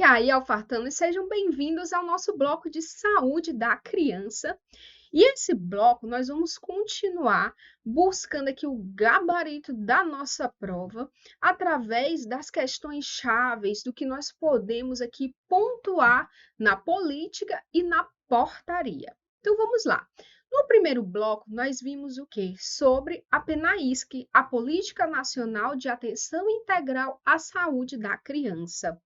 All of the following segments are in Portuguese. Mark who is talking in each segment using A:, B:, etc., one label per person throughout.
A: aí, alfartanos, sejam bem-vindos ao nosso bloco de saúde da criança. E esse bloco nós vamos continuar buscando aqui o gabarito da nossa prova através das questões chaves do que nós podemos aqui pontuar na política e na portaria. Então vamos lá. No primeiro bloco, nós vimos o quê? Sobre a PNAISC, a Política Nacional de Atenção Integral à Saúde da Criança.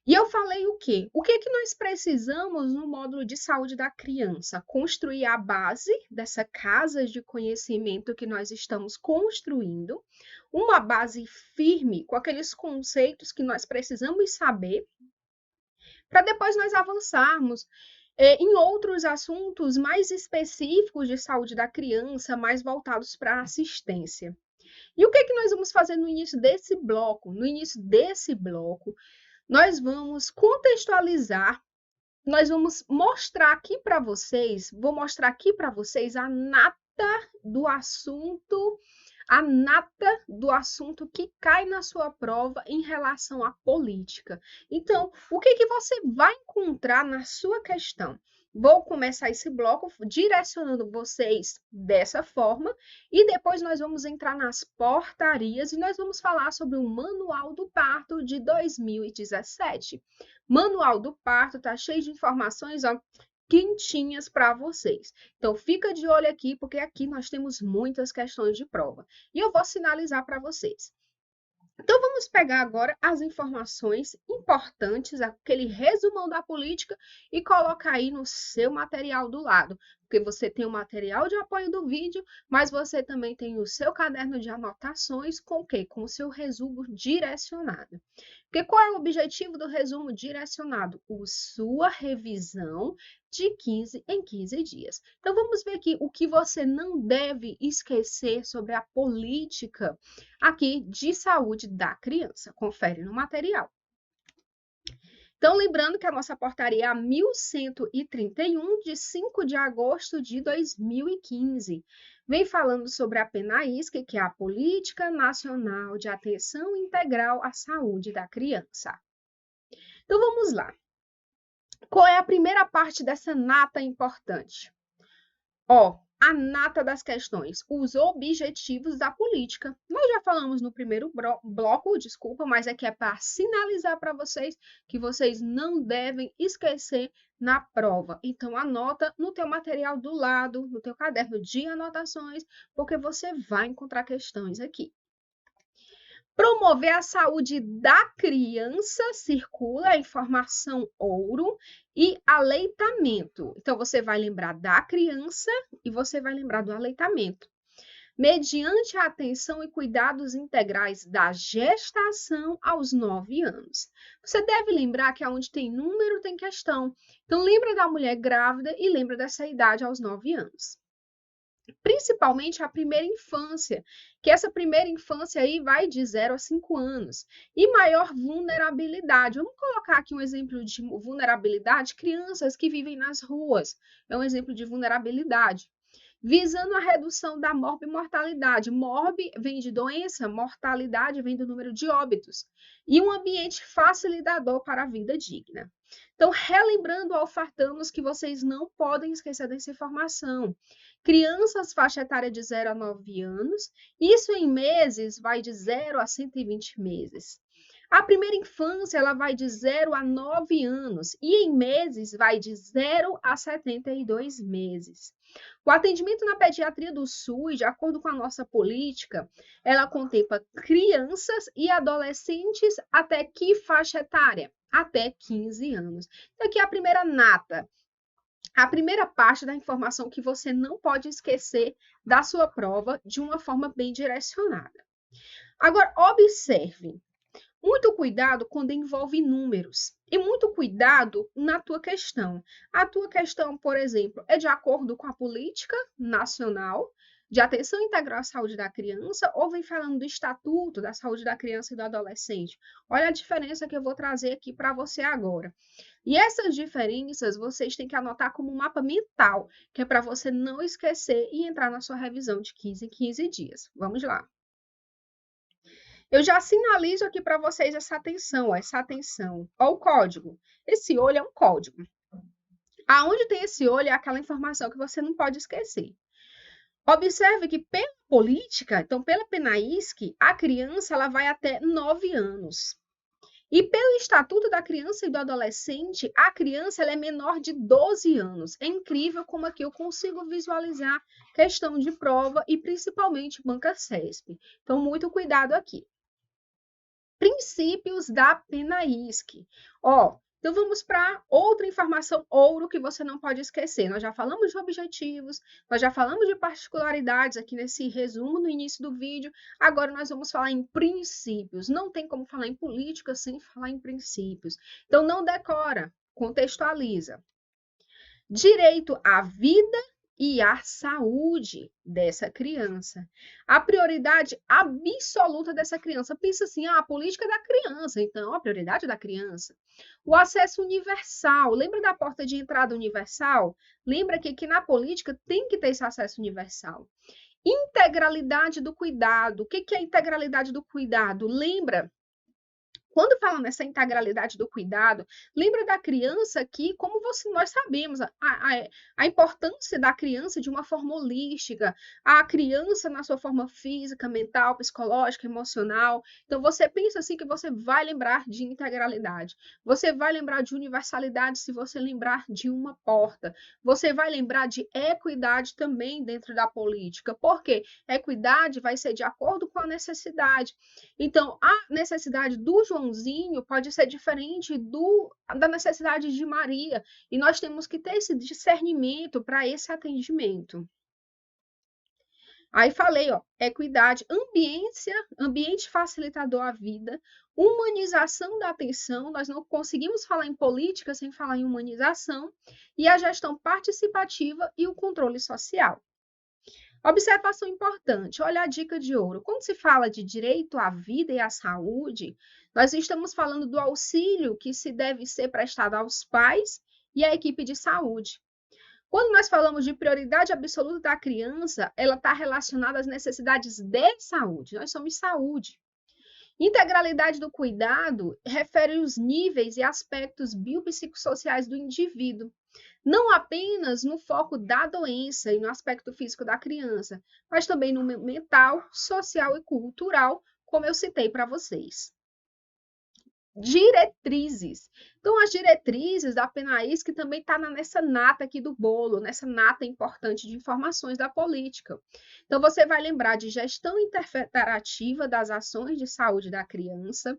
A: E eu falei o quê? O que que nós precisamos no módulo de saúde da criança? Construir a base dessa casa de conhecimento que nós estamos construindo, uma base firme com aqueles conceitos que nós precisamos saber, para depois nós avançarmos em outros assuntos mais específicos de saúde da criança, mais voltados para a assistência. E o que que nós vamos fazer no início desse bloco? No início desse bloco, nós vamos contextualizar, nós vamos mostrar aqui para vocês, vou mostrar aqui para vocês a nata do assunto, que cai na sua prova em relação à política. Então, o que que você vai encontrar na sua questão? Vou começar esse bloco direcionando vocês dessa forma e depois nós vamos entrar nas portarias e nós vamos falar sobre o Manual do Parto de 2017. Manual do Parto está cheio de informações, ó, quentinhas para vocês. Então, fica de olho aqui, porque aqui nós temos muitas questões de prova. E eu vou sinalizar para vocês. Então, vamos pegar agora as informações importantes, aquele resumão da política, e colocar aí no seu material do lado. Porque você tem o material de apoio do vídeo, mas você também tem o seu caderno de anotações com o quê? Com o seu resumo direcionado. Porque qual é o objetivo do resumo direcionado? Sua revisão de 15 em 15 dias. Então, vamos ver aqui o que você não deve esquecer sobre a política aqui de saúde da criança. Confere no material. Então, lembrando que a nossa portaria é a 1131, de 5 de agosto de 2015. Vem falando sobre a PNAISC, que é a Política Nacional de Atenção Integral à Saúde da Criança. Então, vamos lá. Qual é a primeira parte dessa nata importante? A nata das questões, os objetivos da política. Nós já falamos no primeiro bloco, desculpa, mas aqui é para sinalizar para vocês que vocês não devem esquecer na prova. Então, anota no teu material do lado, no teu caderno de anotações, porque você vai encontrar questões aqui. Promover a saúde da criança, circula a informação ouro e aleitamento. Então, você vai lembrar da criança e você vai lembrar do aleitamento. Mediante a atenção e cuidados integrais da gestação aos 9 anos. Você deve lembrar que onde tem número tem questão. Então, lembra da mulher grávida e lembra dessa idade aos 9 anos. Principalmente a primeira infância, que essa primeira infância aí vai de 0 a 5 anos. E maior vulnerabilidade. Vamos colocar aqui um exemplo de vulnerabilidade, crianças que vivem nas ruas. É um exemplo de vulnerabilidade. Visando a redução da morbimortalidade. Morbi vem de doença, mortalidade vem do número de óbitos. E um ambiente facilitador para a vida digna. Então, relembrando, alfartanos, que vocês não podem esquecer dessa informação. Crianças faixa etária de 0 a 9 anos, isso em meses vai de 0 a 120 meses. A primeira infância ela vai de 0 a 9 anos e em meses vai de 0 a 72 meses. O atendimento na pediatria do SUS, de acordo com a nossa política, ela contempla crianças e adolescentes até que faixa etária? Até 15 anos. Então, aqui é a primeira nata. A primeira parte da informação que você não pode esquecer da sua prova de uma forma bem direcionada. Agora, observe. Muito cuidado quando envolve números e muito cuidado na tua questão. A tua questão, por exemplo, é de acordo com a política nacional de atenção integral à saúde da criança ou vem falando do Estatuto da Saúde da Criança e do Adolescente? Olha a diferença que eu vou trazer aqui para você agora. E essas diferenças vocês têm que anotar como um mapa mental, que é para você não esquecer e entrar na sua revisão de 15 em 15 dias. Vamos lá. Eu já sinalizo aqui para vocês essa atenção, ó, essa atenção. Ó, o código. Esse olho é um código. Aonde tem esse olho é aquela informação que você não pode esquecer. Observe que pela política, então pela PENAISC, a criança ela vai até 9 anos. E pelo Estatuto da Criança e do Adolescente, a criança ela é menor de 12 anos. É incrível como aqui eu consigo visualizar questão de prova e principalmente banca CESP. Então, muito cuidado aqui. Princípios da PENAISC. Ó, então vamos para outra informação ouro que você não pode esquecer. Nós já falamos de objetivos, nós já falamos de particularidades aqui nesse resumo no início do vídeo. Agora nós vamos falar em princípios. Não tem como falar em política sem falar em princípios. Então não decora, contextualiza. Direito à vida e à saúde dessa criança. A prioridade absoluta dessa criança. Pensa assim, a política é da criança, então a prioridade é da criança. O acesso universal. Lembra da porta de entrada universal? Lembra que aqui na política tem que ter esse acesso universal. Integralidade do cuidado. O que é a integralidade do cuidado? Lembra? Quando fala nessa integralidade do cuidado, lembra da criança que, como nós sabemos, a importância da criança de uma forma holística, a criança na sua forma física, mental, psicológica, emocional. Então, você pensa assim que você vai lembrar de integralidade. Você vai lembrar de universalidade se você lembrar de uma porta. Você vai lembrar de equidade também dentro da política. Por quê? Equidade vai ser de acordo com a necessidade. Então, a necessidade do Joãozinho pode ser diferente da necessidade de Maria. E nós temos que ter esse discernimento para esse atendimento. Aí falei, ó, equidade, ambiente facilitador à vida, humanização da atenção, nós não conseguimos falar em política sem falar em humanização, e a gestão participativa e o controle social. Observação importante, olha a dica de ouro. Quando se fala de direito à vida e à saúde, nós estamos falando do auxílio que se deve ser prestado aos pais e à equipe de saúde. Quando nós falamos de prioridade absoluta da criança, ela está relacionada às necessidades de saúde. Nós somos saúde. Integralidade do cuidado refere os níveis e aspectos biopsicossociais do indivíduo, não apenas no foco da doença e no aspecto físico da criança, mas também no mental, social e cultural, como eu citei para vocês. Diretrizes. Então, as diretrizes da PENAISC também está nessa nata aqui do bolo, nessa nata importante de informações da política. Então, você vai lembrar de gestão interfederativa das ações de saúde da criança,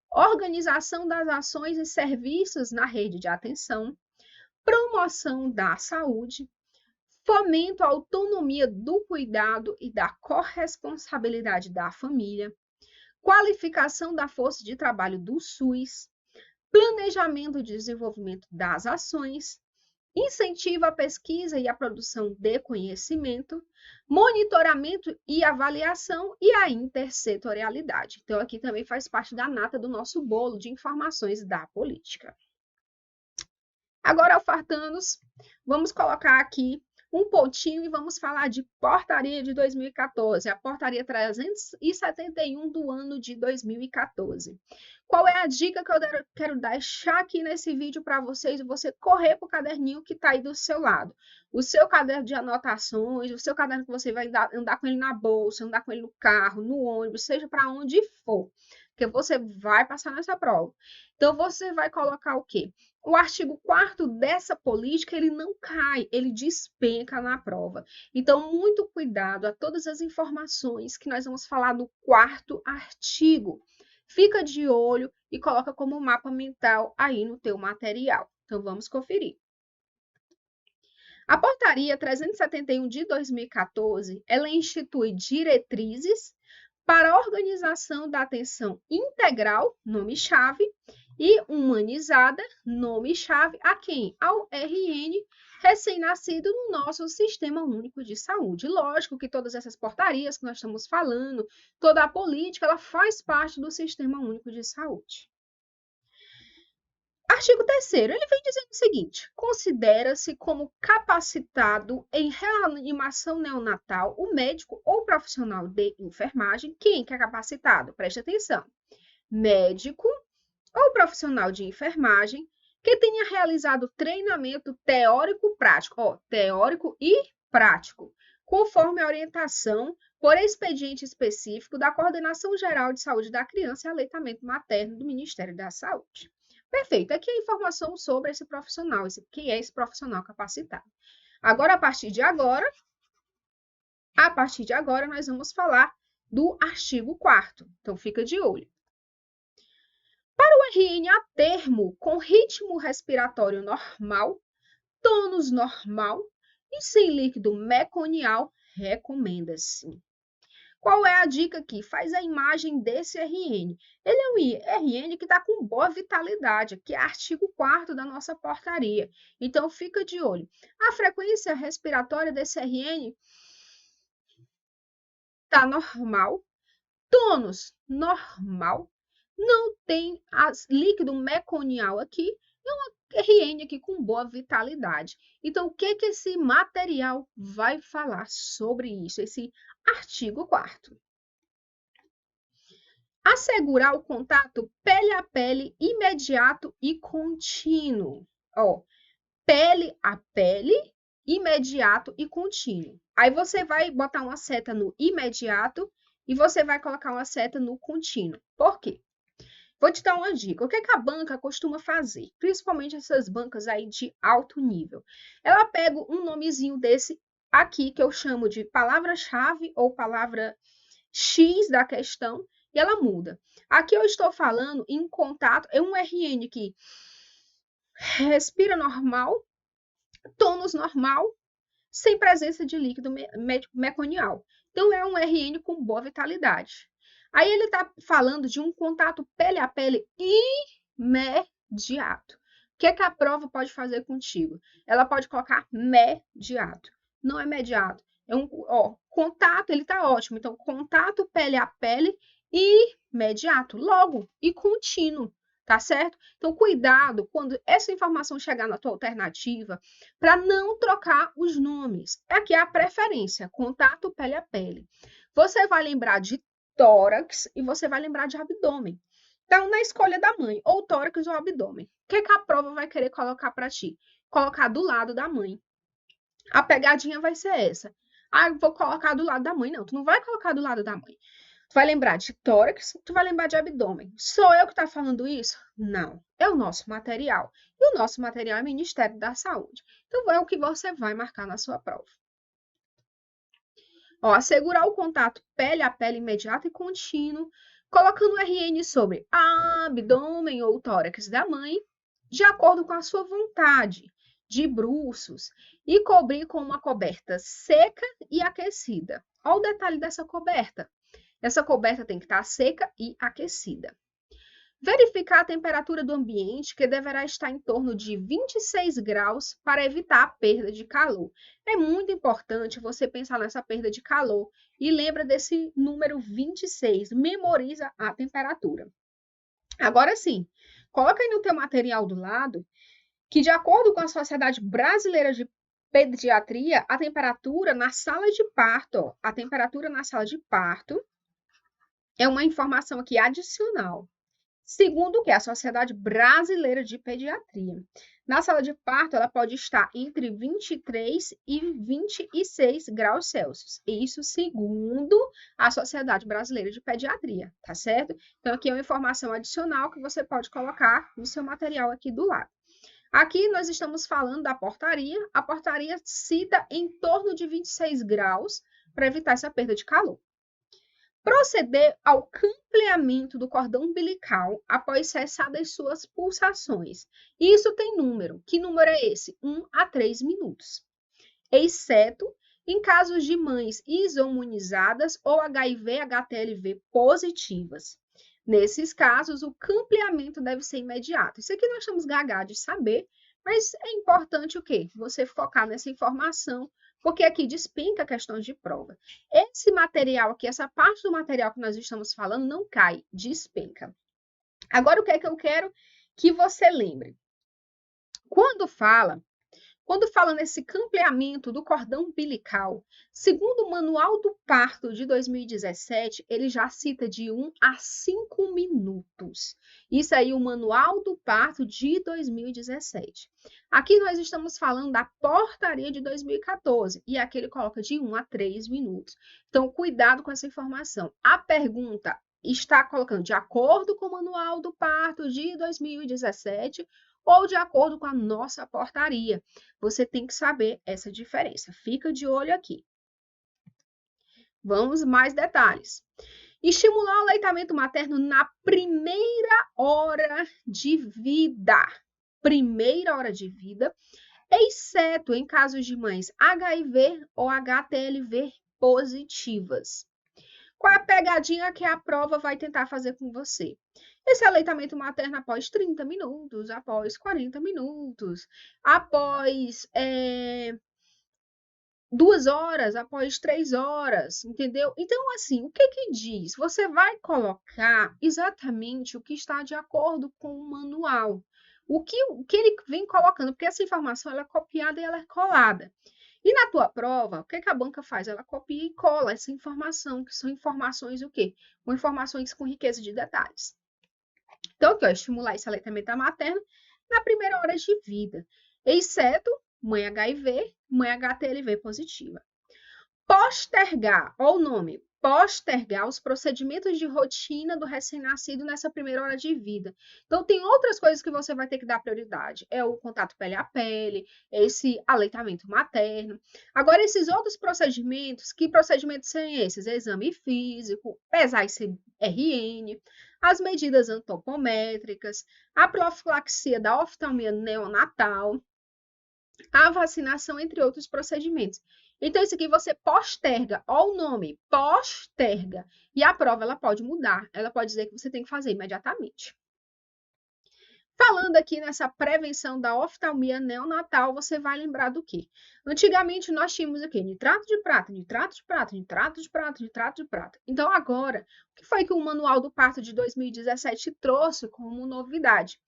A: organização das ações e serviços na rede de atenção, promoção da saúde, fomento à autonomia do cuidado e da corresponsabilidade da família, qualificação da força de trabalho do SUS, planejamento de desenvolvimento das ações, incentivo à pesquisa e à produção de conhecimento, monitoramento e avaliação e a intersetorialidade. Então, aqui também faz parte da nata do nosso bolo de informações da política. Agora, Alfartanos, vamos colocar aqui um pontinho e vamos falar de portaria de 2014, a portaria 371 do ano de 2014. Qual é a dica que eu quero deixar aqui nesse vídeo para vocês? Você correr para o caderninho que está aí do seu lado. O seu caderno de anotações, o seu caderno que você vai andar com ele na bolsa, andar com ele no carro, no ônibus, seja para onde for, porque você vai passar nessa prova. Então, você vai colocar o quê? O artigo 4º dessa política, ele não cai, ele despenca na prova. Então, muito cuidado a todas as informações que nós vamos falar no 4º artigo. Fica de olho e coloca como mapa mental aí no teu material. Então, vamos conferir. A portaria 371 de 2014, ela institui diretrizes para a organização da atenção integral, nome-chave, e humanizada, nome-chave, a quem? Ao RN recém-nascido no nosso Sistema Único de Saúde. Lógico que todas essas portarias que nós estamos falando, toda a política, ela faz parte do Sistema Único de Saúde. Artigo 3º, ele vem dizendo o seguinte: considera-se como capacitado em reanimação neonatal o médico ou profissional de enfermagem. Quem que é capacitado? Preste atenção. Médico ou profissional de enfermagem que tenha realizado treinamento teórico-prático, teórico e prático, conforme a orientação por expediente específico da Coordenação Geral de Saúde da Criança e Aleitamento Materno do Ministério da Saúde. Perfeito. Aqui a informação sobre esse profissional, quem é esse profissional capacitado. Agora, a partir de agora, nós vamos falar do artigo 4º. Então, fica de olho. Para o RN a termo, com ritmo respiratório normal, tônus normal e sem líquido meconial, recomenda-se. Qual é a dica aqui? Faz a imagem desse RN. Ele é um RN que está com boa vitalidade, que é artigo 4º da nossa portaria. Então, fica de olho. A frequência respiratória desse RN está normal, tônus normal, não tem líquido meconial aqui, é uma RN aqui com boa vitalidade. Então, o que esse material vai falar sobre isso, esse artigo 4º? Assegurar o contato pele a pele imediato e contínuo. Pele a pele, imediato e contínuo. Aí você vai botar uma seta no imediato e você vai colocar uma seta no contínuo. Por quê? Vou te dar uma dica. O que a banca costuma fazer? Principalmente essas bancas aí de alto nível. Ela pega um nomezinho desse aqui, que eu chamo de palavra-chave ou palavra X da questão, e ela muda. Aqui eu estou falando em contato, é um RN que respira normal, tônus normal, sem presença de líquido meconial. Então, é um RN com boa vitalidade. Aí ele está falando de um contato pele a pele imediato. O que a prova pode fazer contigo? Ela pode colocar mediato. Não é imediato. É contato, ele está ótimo. Então, contato pele a pele imediato, logo e contínuo. Tá certo? Então, cuidado quando essa informação chegar na tua alternativa para não trocar os nomes. Aqui é a preferência, contato pele a pele. Você vai lembrar de tórax e você vai lembrar de abdômen. Então, na escolha da mãe, ou tórax ou abdômen. O que a prova vai querer colocar para ti? Colocar do lado da mãe. A pegadinha vai ser essa. Eu vou colocar do lado da mãe. Não, tu não vai colocar do lado da mãe. Tu vai lembrar de tórax, tu vai lembrar de abdômen. Sou eu que está falando isso? Não, é o nosso material. E o nosso material é o Ministério da Saúde. Então, é o que você vai marcar na sua prova. Assegurar o contato pele a pele imediato e contínuo, colocando o RN sobre abdômen ou tórax da mãe, de acordo com a sua vontade, de bruços, e cobrir com uma coberta seca e aquecida. Olha o detalhe dessa coberta. Essa coberta tem que estar seca e aquecida. Verificar a temperatura do ambiente, que deverá estar em torno de 26 graus para evitar a perda de calor. É muito importante você pensar nessa perda de calor e lembra desse número 26, memoriza a temperatura. Agora sim, coloca aí no teu material do lado que, de acordo com a Sociedade Brasileira de Pediatria, a temperatura na sala de parto, é uma informação aqui adicional. Segundo o que? A Sociedade Brasileira de Pediatria. Na sala de parto, ela pode estar entre 23 e 26 graus Celsius. Isso segundo a Sociedade Brasileira de Pediatria, tá certo? Então, aqui é uma informação adicional que você pode colocar no seu material aqui do lado. Aqui nós estamos falando da portaria. A portaria cita em torno de 26 graus para evitar essa perda de calor. Proceder ao campleamento do cordão umbilical após cessadas suas pulsações. Isso tem número. Que número é esse? 1 a 3 minutos. Exceto em casos de mães isomunizadas ou HIV/HTLV positivas. Nesses casos, o campleamento deve ser imediato. Isso aqui nós estamos gagados de saber, mas é importante o quê? Você focar nessa informação, porque aqui despenca questões de prova. Esse material aqui, essa parte do material que nós estamos falando, não cai, despenca. Agora, o que é que eu quero que você lembre? Quando fala nesse campleamento do cordão umbilical, segundo o Manual do Parto de 2017, ele já cita de 1 a 5 minutos. Isso aí, o Manual do Parto de 2017. Aqui nós estamos falando da portaria de 2014, e aqui ele coloca de 1 a 3 minutos. Então, cuidado com essa informação. A pergunta está colocando de acordo com o Manual do Parto de 2017 ou de acordo com a nossa portaria. Você tem que saber essa diferença. Fica de olho aqui. Vamos mais detalhes. Estimular o aleitamento materno na primeira hora de vida. Primeira hora de vida, exceto em casos de mães HIV ou HTLV positivas. Qual é a pegadinha que a prova vai tentar fazer com você? Esse aleitamento materno após 30 minutos, após 40 minutos, após 2 horas, após 3 horas, entendeu? Então, assim, o que diz? Você vai colocar exatamente o que está de acordo com o manual. O que ele vem colocando, porque essa informação ela é copiada e ela é colada. E na tua prova, o que a banca faz? Ela copia e cola essa informação, que são informações o quê? Com informações com riqueza de detalhes. Então, aqui, ó, estimular esse aleitamento materno na primeira hora de vida, exceto mãe HIV, mãe HTLV positiva. Postergar, olha o nome, postergar os procedimentos de rotina do recém-nascido nessa primeira hora de vida. Então, tem outras coisas que você vai ter que dar prioridade. É o contato pele a pele, esse aleitamento materno. Agora, esses outros procedimentos, que procedimentos são esses? Exame físico, pesar esse RN, as medidas antropométricas, a profilaxia da oftalmia neonatal, a vacinação, entre outros procedimentos. Então, isso aqui você posterga, olha o nome, posterga. E a prova, ela pode mudar, ela pode dizer que você tem que fazer imediatamente. Falando aqui nessa prevenção da oftalmia neonatal, você vai lembrar do quê? Antigamente, nós tínhamos aqui nitrato de prata, nitrato de prata, nitrato de prata, nitrato de prata. Então, agora, o que foi que o Manual do Parto de 2017 trouxe como novidade?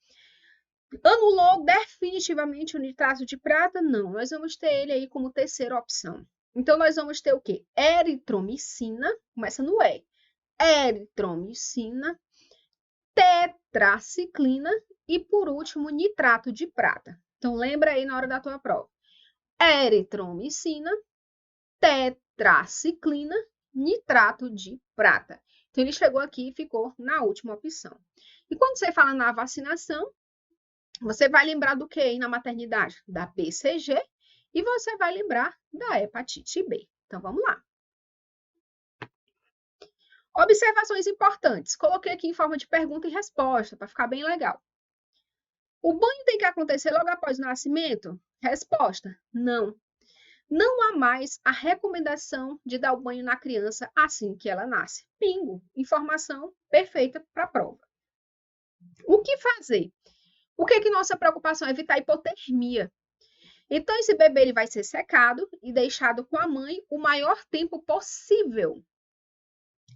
A: Anulou definitivamente o nitrato de prata? Não, nós vamos ter ele aí como terceira opção. Então, nós vamos ter o quê? Eritromicina, começa no E. Eritromicina, tetraciclina e, por último, nitrato de prata. Então, lembra aí na hora da tua prova. Eritromicina, tetraciclina, nitrato de prata. Então, ele chegou aqui e ficou na última opção. E quando você fala na vacinação, você vai lembrar do que aí na maternidade? Da BCG e você vai lembrar da hepatite B. Então, vamos lá. Observações importantes. Coloquei aqui em forma de pergunta e resposta, para ficar bem legal. O banho tem que acontecer logo após o nascimento? Resposta: não. Não há mais a recomendação de dar o banho na criança assim que ela nasce. Bingo. Informação perfeita para a prova. O que fazer? O que nossa preocupação é evitar a hipotermia. Então, esse bebê ele vai ser secado e deixado com a mãe o maior tempo possível.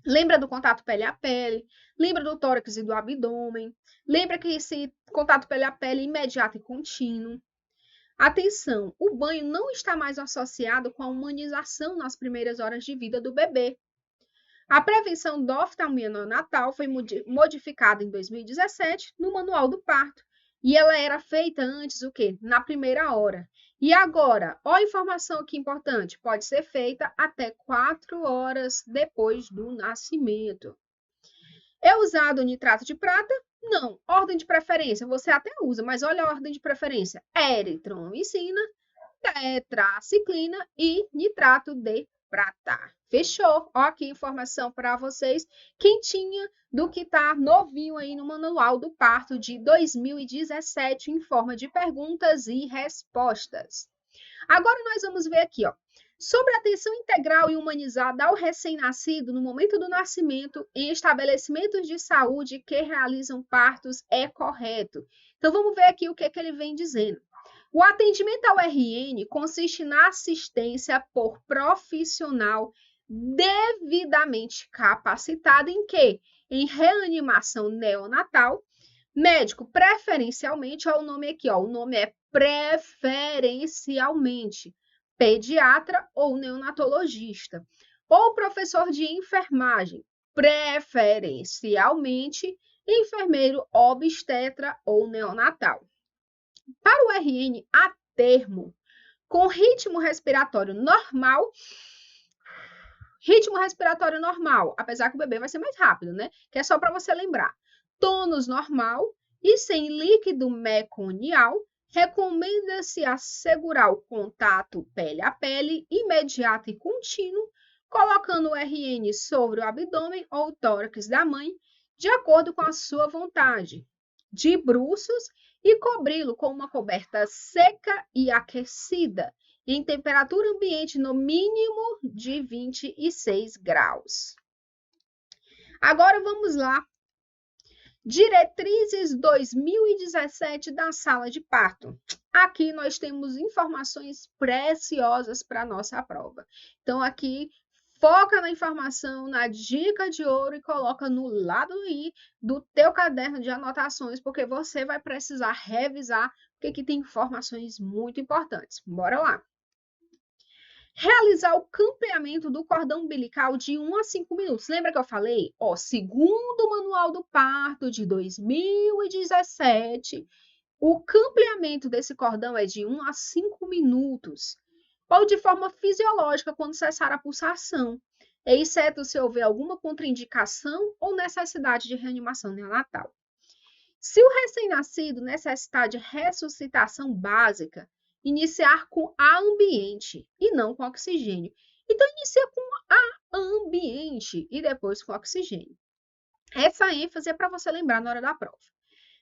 A: Lembra do contato pele a pele, lembra do tórax e do abdômen, lembra que esse contato pele a pele é imediato e contínuo. Atenção, o banho não está mais associado com a humanização nas primeiras horas de vida do bebê. A prevenção da oftalmia neonatal foi modificada em 2017 no Manual do Parto. E ela era feita antes o quê? Na primeira hora. E agora, ó a informação aqui importante, pode ser feita até 4 horas depois do nascimento. É usado nitrato de prata? Não. Ordem de preferência, você até usa, mas olha a ordem de preferência. Eritromicina, tetraciclina e nitrato de prata. Fechou? Ó, aqui informação para vocês, quentinha do que tá novinho aí no Manual do Parto de 2017, em forma de perguntas e respostas. Agora nós vamos ver aqui, ó, sobre a atenção integral e humanizada ao recém-nascido no momento do nascimento em estabelecimentos de saúde que realizam partos é correto. Então vamos ver aqui o que ele vem dizendo. O atendimento ao RN consiste na assistência por profissional devidamente capacitado em quê? Em reanimação neonatal, médico preferencialmente, ó, o nome aqui, ó, o nome é preferencialmente pediatra ou neonatologista, ou professor de enfermagem, preferencialmente enfermeiro obstetra ou neonatal. Para o RN a termo, com ritmo respiratório normal, apesar que o bebê vai ser mais rápido, né? Que é só para você lembrar. Tônus normal e sem líquido meconial, recomenda-se assegurar o contato pele a pele imediato e contínuo, colocando o RN sobre o abdômen ou o tórax da mãe, de acordo com a sua vontade, de bruços, e cobri-lo com uma coberta seca e aquecida, em temperatura ambiente no mínimo de 26 graus. Agora vamos lá. Diretrizes 2017 da sala de parto. Aqui nós temos informações preciosas para a nossa prova. Então, aqui, foca na informação, na dica de ouro e coloca no lado I do teu caderno de anotações, porque você vai precisar revisar, porque aqui tem informações muito importantes. Bora lá! Realizar o campeamento do cordão umbilical de 1 a 5 minutos. Lembra que eu falei? Segundo o Manual do Parto de 2017, o campeamento desse cordão é de 1 a 5 minutos, ou de forma fisiológica quando cessar a pulsação, exceto se houver alguma contraindicação ou necessidade de reanimação neonatal. Se o recém-nascido necessitar de ressuscitação básica, iniciar com a ambiente e não com oxigênio. Então, inicia com a ambiente e depois com oxigênio. Essa ênfase é para você lembrar na hora da prova.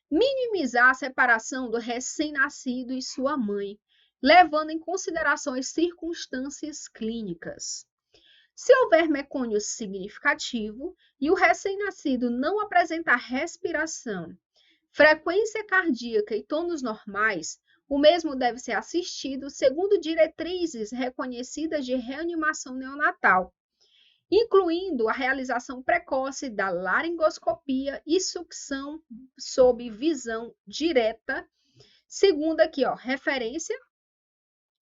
A: Minimizar a separação do recém-nascido e sua mãe, levando em consideração as circunstâncias clínicas. Se houver mecônio significativo e o recém-nascido não apresentar respiração, frequência cardíaca e tônus normais, o mesmo deve ser assistido segundo diretrizes reconhecidas de reanimação neonatal, incluindo a realização precoce da laringoscopia e sucção sob visão direta, segundo aqui, referência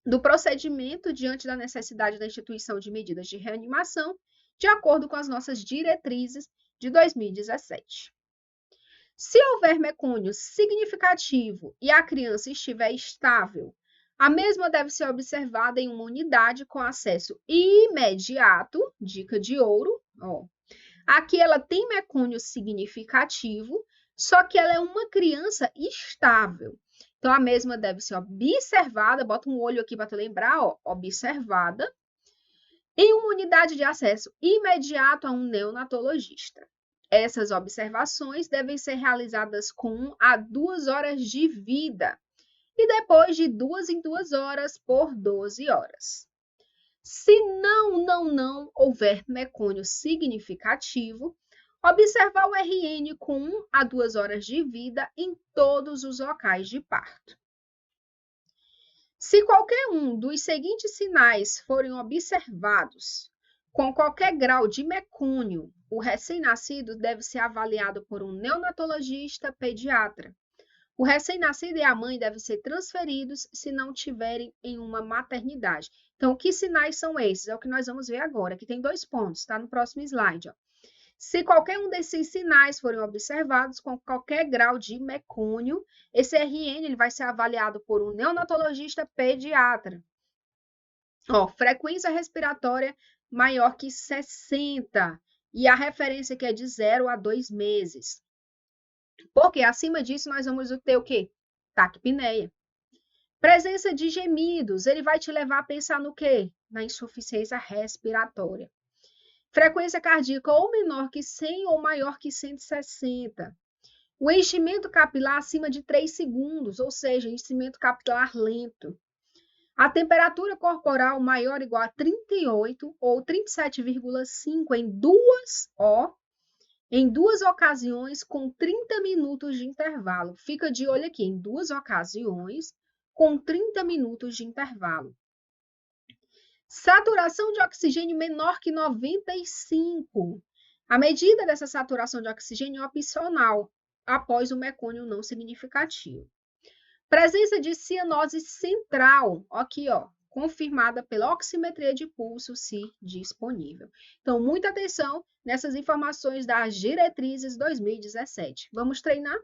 A: do procedimento diante da necessidade da instituição de medidas de reanimação, de acordo com as nossas diretrizes de 2017. Se houver mecônio significativo e a criança estiver estável, a mesma deve ser observada em uma unidade com acesso imediato, dica de ouro, Aqui ela tem mecônio significativo, só que ela é uma criança estável. Então, a mesma deve ser observada, bota um olho aqui para tu lembrar, observada, em uma unidade de acesso imediato a um neonatologista. Essas observações devem ser realizadas com 1 a 2 horas de vida e depois de 2 em 2 horas por 12 horas. Se não houver mecônio significativo, observar o RN com 1 a 2 horas de vida em todos os locais de parto. Se qualquer um dos seguintes sinais forem observados, com qualquer grau de mecônio, o recém-nascido deve ser avaliado por um neonatologista pediatra. O recém-nascido e a mãe devem ser transferidos se não tiverem em uma maternidade. Então, que sinais são esses? É o que nós vamos ver agora. Aqui tem 2 pontos, tá? No próximo slide. Se qualquer um desses sinais forem observados com qualquer grau de mecônio, esse RN ele vai ser avaliado por um neonatologista pediatra. Frequência respiratória maior que 60 e a referência que é de 0 a 2 meses. Porque acima disso nós vamos ter o quê? Taquipneia. Presença de gemidos, ele vai te levar a pensar no quê? Na insuficiência respiratória. Frequência cardíaca ou menor que 100 ou maior que 160. O enchimento capilar acima de 3 segundos, ou seja, enchimento capilar lento. A temperatura corporal maior ou igual a 38 ou 37,5 em duas ocasiões com 30 minutos de intervalo. Fica de olho aqui, em 2 ocasiões com 30 minutos de intervalo. Saturação de oxigênio menor que 95. A medida dessa saturação de oxigênio é opcional, após o mecônio não significativo. Presença de cianose central, aqui, ó, confirmada pela oximetria de pulso, se disponível. Então, muita atenção nessas informações das diretrizes 2017. Vamos treinar?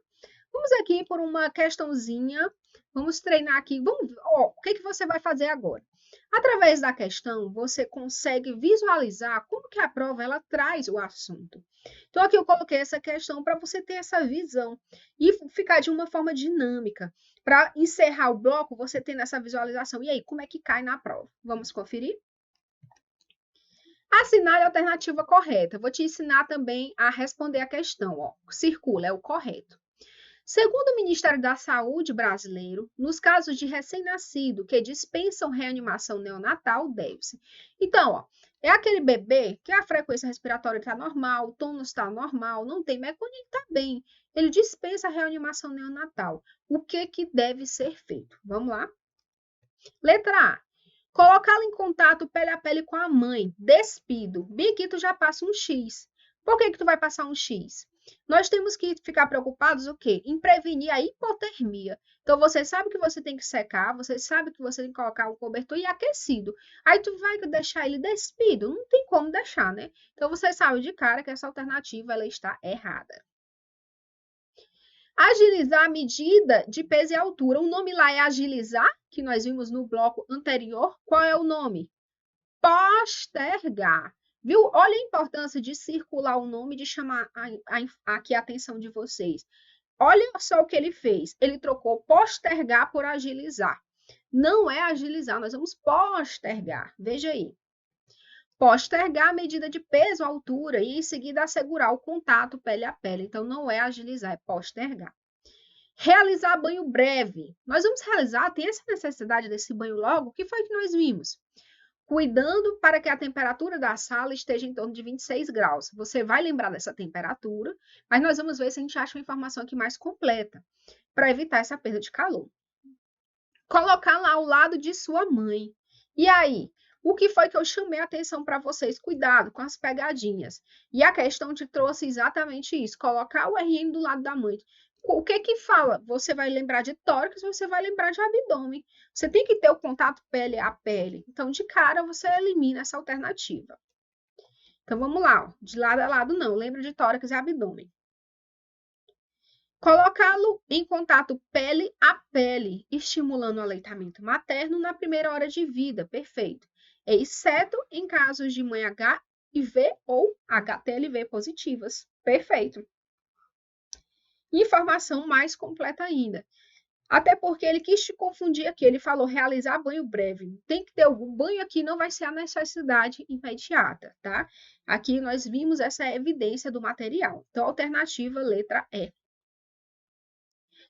A: Vamos aqui por uma questãozinha. Vamos treinar aqui. Vamos, ó, o que você vai fazer agora? Através da questão, você consegue visualizar como que a prova ela traz o assunto. Então, aqui eu coloquei essa questão para você ter essa visão e ficar de uma forma dinâmica. Para encerrar o bloco, você tendo essa visualização. E aí, como é que cai na prova? Vamos conferir? Assinale a alternativa correta. Vou te ensinar também a responder a questão. Ó. Circula, é o correto. Segundo o Ministério da Saúde brasileiro, nos casos de recém-nascido que dispensam reanimação neonatal, deve-se. Então, ó, é aquele bebê que a frequência respiratória está normal, o tônus está normal, não tem mecônica, está bem. Ele dispensa a reanimação neonatal. O que deve ser feito? Vamos lá? Letra A. Colocá-lo em contato pele a pele com a mãe. Despido. Bem aqui tu já passa um X. Por que tu vai passar um X? Nós temos que ficar preocupados o quê? Em prevenir a hipotermia. Então, você sabe que você tem que secar, você sabe que você tem que colocar o cobertor e aquecido. Aí, tu vai deixar ele despido? Não tem como deixar, né? Então, você sabe de cara que essa alternativa ela está errada. Agilizar a medida de peso e altura. O nome lá é agilizar, que nós vimos no bloco anterior. Qual é o nome? Postergar. Viu? Olha a importância de circular o nome, de chamar aqui a atenção de vocês. Olha só o que ele fez. Ele trocou postergar por agilizar. Não é agilizar, nós vamos postergar. Veja aí. Postergar a medida de peso, altura e em seguida assegurar o contato pele a pele. Então, não é agilizar, é postergar. Realizar banho breve. Nós vamos realizar, tem essa necessidade desse banho logo? O que foi que nós vimos? Cuidando para que a temperatura da sala esteja em torno de 26 graus. Você vai lembrar dessa temperatura, mas nós vamos ver se a gente acha uma informação aqui mais completa, para evitar essa perda de calor. Colocar lá ao lado de sua mãe. E aí, o que foi que eu chamei a atenção para vocês? Cuidado com as pegadinhas. E a questão te trouxe exatamente isso, colocar o RN do lado da mãe. O que fala? Você vai lembrar de tórax, você vai lembrar de abdômen. Você tem que ter o contato pele a pele. Então, de cara, você elimina essa alternativa. Então, vamos lá. Ó. De lado a lado, não. Lembra de tórax e abdômen. Colocá-lo em contato pele a pele, estimulando o aleitamento materno na primeira hora de vida. Perfeito. Exceto em casos de mãe HIV ou HTLV positivas. Perfeito. Informação mais completa ainda. Até porque ele quis te confundir aqui. Ele falou realizar banho breve. Tem que ter algum banho aqui, não vai ser a necessidade imediata, tá? Aqui nós vimos essa evidência do material. Então, alternativa, letra E.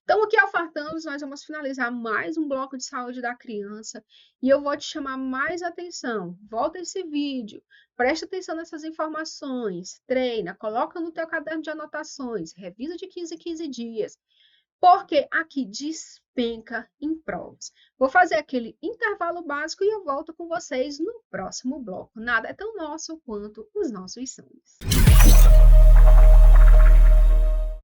A: Então, aqui ao Fartamos, nós vamos finalizar mais um bloco de saúde da criança e eu vou te chamar mais atenção. Volta esse vídeo, presta atenção nessas informações, treina, coloca no teu caderno de anotações, revisa de 15 em 15 dias, porque aqui despenca em provas. Vou fazer aquele intervalo básico e eu volto com vocês no próximo bloco. Nada é tão nosso quanto os nossos sonhos.